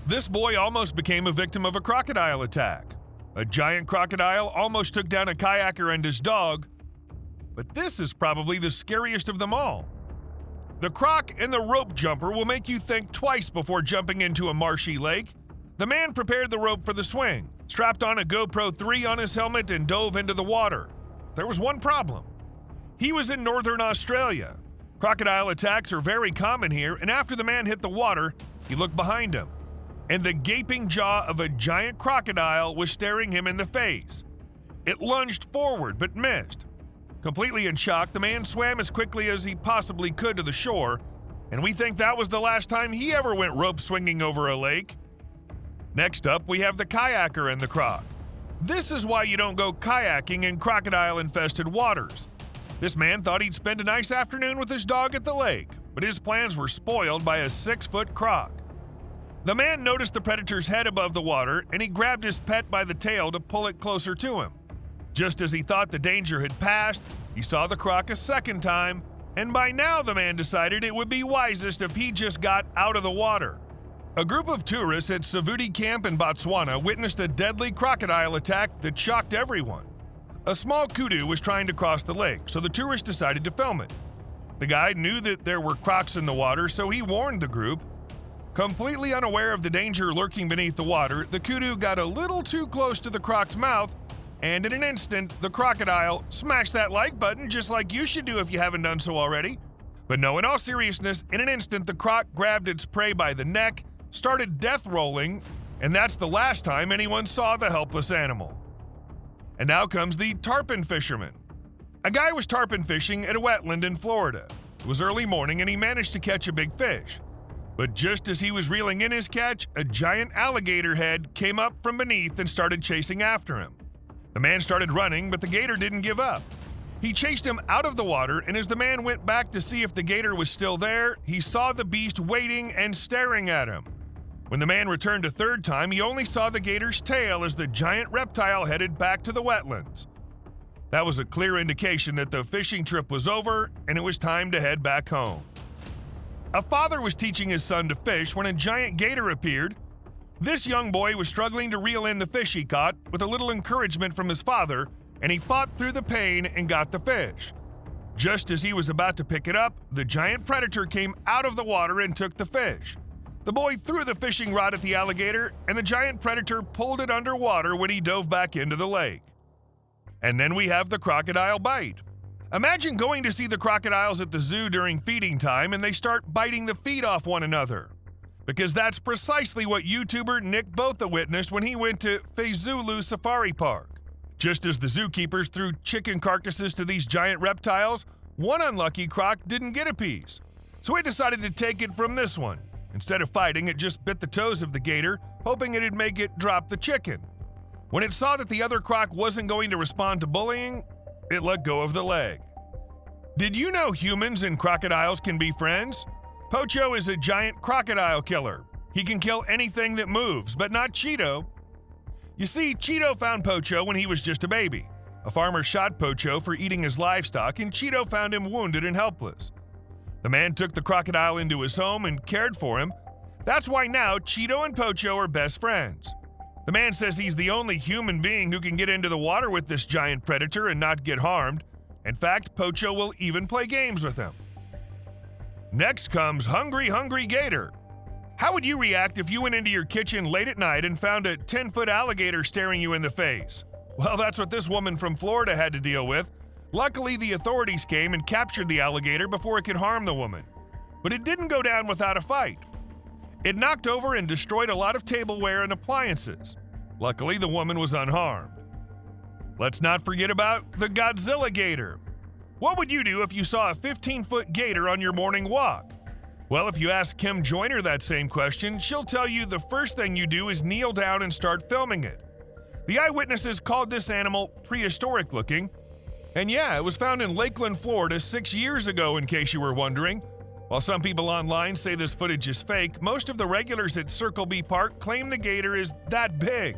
This boy almost became a victim of a crocodile attack. A giant crocodile almost took down a kayaker and his dog, but this is probably the scariest of them all. The croc and the rope jumper will make you think twice before jumping into a marshy lake. The man prepared the rope for the swing, strapped on a GoPro 3 on his helmet, and dove into the water. There was one problem. He was in northern Australia. Crocodile attacks are very common here, and after the man hit the water, he looked behind him, and the gaping jaw of a giant crocodile was staring him in the face. It lunged forward but missed. Completely in shock, the man swam as quickly as he possibly could to the shore, and we think that was the last time he ever went rope swinging over a lake. Next up, we have the kayaker and the croc. This is why you don't go kayaking in crocodile-infested waters. This man thought he'd spend a nice afternoon with his dog at the lake, but his plans were spoiled by a 6-foot croc. The man noticed the predator's head above the water, and he grabbed his pet by the tail to pull it closer to him. Just as he thought the danger had passed, he saw the croc a second time, and by now the man decided it would be wisest if he just got out of the water. A group of tourists at Severa Camp in Botswana witnessed a deadly crocodile attack that shocked everyone. A small kudu was trying to cross the lake, so the tourists decided to film it. The guide knew that there were crocs in the water, so he warned the group. Completely unaware of the danger lurking beneath the water, the kudu got a little too close to the croc's mouth, and in an instant, the crocodile smashed that like button just like you should do if you haven't done so already. But no, in all seriousness, in an instant, the croc grabbed its prey by the neck, started death rolling, and that's the last time anyone saw the helpless animal. And now comes the tarpon fisherman. A guy was tarpon fishing at a wetland in Florida. It was early morning and he managed to catch a big fish. But just as he was reeling in his catch, a giant alligator head came up from beneath and started chasing after him. The man started running, but the gator didn't give up. He chased him out of the water, and as the man went back to see if the gator was still there, he saw the beast waiting and staring at him. When the man returned a third time, he only saw the gator's tail as the giant reptile headed back to the wetlands. That was a clear indication that the fishing trip was over and it was time to head back home. A father was teaching his son to fish when a giant gator appeared. This young boy was struggling to reel in the fish he caught with a little encouragement from his father, and he fought through the pain and got the fish. Just as he was about to pick it up, the giant predator came out of the water and took the fish. The boy threw the fishing rod at the alligator, and the giant predator pulled it underwater when he dove back into the lake. And then we have the crocodile bite. Imagine going to see the crocodiles at the zoo during feeding time and they start biting the feet off one another. Because that's precisely what YouTuber Nick Botha witnessed when he went to Fezulu Safari Park. Just as the zookeepers threw chicken carcasses to these giant reptiles, one unlucky croc didn't get a piece. So it decided to take it from this one. Instead of fighting, it just bit the toes of the gator, hoping it'd make it drop the chicken. When it saw that the other croc wasn't going to respond to bullying, it let go of the leg. Did you know humans and crocodiles can be friends? Pocho is a giant crocodile killer. He can kill anything that moves, but not Cheeto. You see, Cheeto found Pocho when he was just a baby. A farmer shot Pocho for eating his livestock, and Cheeto found him wounded and helpless. The man took the crocodile into his home and cared for him. That's why now Cheeto and Pocho are best friends. The man says he's the only human being who can get into the water with this giant predator and not get harmed. In fact, Pocho will even play games with him. Next comes Hungry Gator. How would you react if you went into your kitchen late at night and found a 10-foot alligator staring you in the face? Well, that's what this woman from Florida had to deal with. Luckily, the authorities came and captured the alligator before it could harm the woman. But it didn't go down without a fight. It knocked over and destroyed a lot of tableware and appliances. Luckily, the woman was unharmed. Let's not forget about the Godzilla gator. What would you do if you saw a 15-foot gator on your morning walk? Well, if you ask Kim Joyner that same question, she'll tell you the first thing you do is kneel down and start filming it. The eyewitnesses called this animal prehistoric looking. And yeah, it was found in Lakeland, Florida 6 years ago, in case you were wondering. While some people online say this footage is fake, most of the regulars at Circle B Park claim the gator is that big.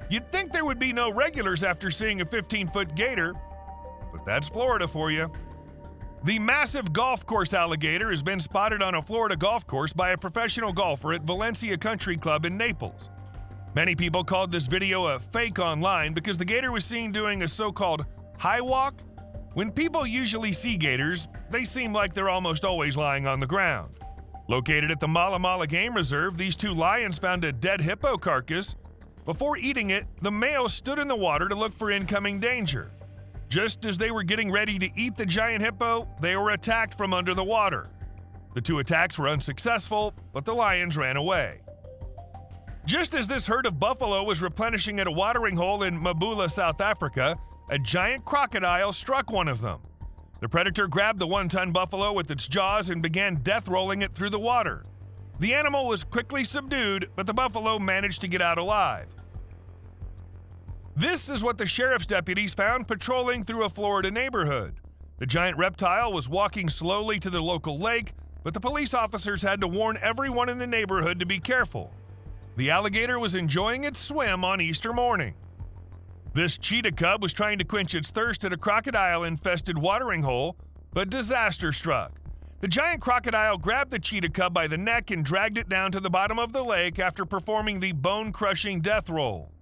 You'd think there would be no regulars after seeing a 15-foot gator, but that's Florida for you. The massive golf course alligator has been spotted on a Florida golf course by a professional golfer at Valencia Country Club in Naples. Many people called this video a fake online because the gator was seen doing a so-called high walk. When people usually see gators, they seem like they're almost always lying on the ground. Located at the Mala Mala Game Reserve, these two lions found a dead hippo carcass. Before eating it, the male stood in the water to look for incoming danger. Just as they were getting ready to eat the giant hippo, they were attacked from under the water. The two attacks were unsuccessful, but the lions ran away. Just as this herd of buffalo was replenishing at a watering hole in Mabula, South Africa, a giant crocodile struck one of them. The predator grabbed the one-ton buffalo with its jaws and began death-rolling it through the water. The animal was quickly subdued, but the buffalo managed to get out alive. This is what the sheriff's deputies found patrolling through a Florida neighborhood. The giant reptile was walking slowly to the local lake, but the police officers had to warn everyone in the neighborhood to be careful. The alligator was enjoying its swim on Easter morning. This cheetah cub was trying to quench its thirst at a crocodile-infested watering hole, but disaster struck. The giant crocodile grabbed the cheetah cub by the neck and dragged it down to the bottom of the lake after performing the bone-crushing death roll.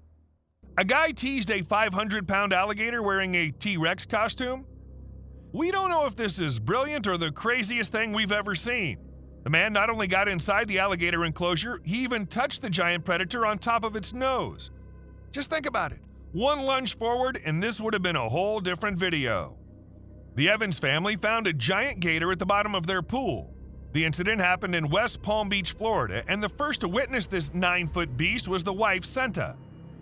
A guy teased a 500-pound alligator wearing a T-Rex costume. We don't know if this is brilliant or the craziest thing we've ever seen. The man not only got inside the alligator enclosure, he even touched the giant predator on top of its nose. Just think about it. One lunge forward and this would have been a whole different video. The Evans family found a giant gator at the bottom of their pool. The incident happened in West Palm Beach, Florida, and the first to witness this 9-foot beast was the wife, Senta.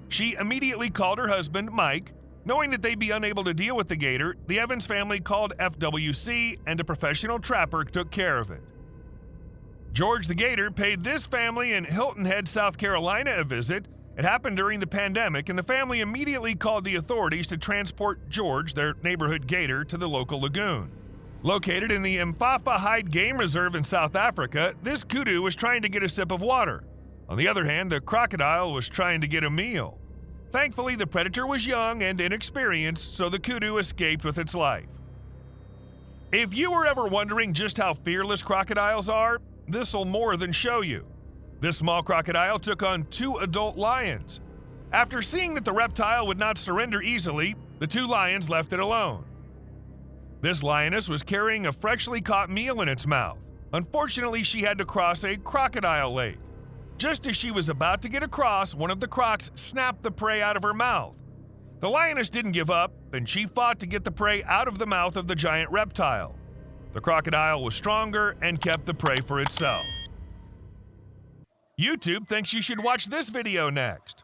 She immediately called her husband, Mike. Knowing that they'd be unable to deal with the gator, the Evans family called FWC and a professional trapper took care of it. George the Gator paid this family in Hilton Head, South Carolina a visit. It happened during the pandemic, and the family immediately called the authorities to transport George, their neighborhood gator, to the local lagoon. Located in the Mfafa Hide Game Reserve in South Africa, this kudu was trying to get a sip of water. On the other hand, the crocodile was trying to get a meal. Thankfully, the predator was young and inexperienced, so the kudu escaped with its life. If you were ever wondering just how fearless crocodiles are, this'll more than show you. This small crocodile took on 2 adult lions. After seeing that the reptile would not surrender easily, the 2 lions left it alone. This lioness was carrying a freshly caught meal in its mouth. Unfortunately, she had to cross a crocodile lake. Just as she was about to get across, one of the crocs snapped the prey out of her mouth. The lioness didn't give up, and she fought to get the prey out of the mouth of the giant reptile. The crocodile was stronger and kept the prey for itself. YouTube thinks you should watch this video next.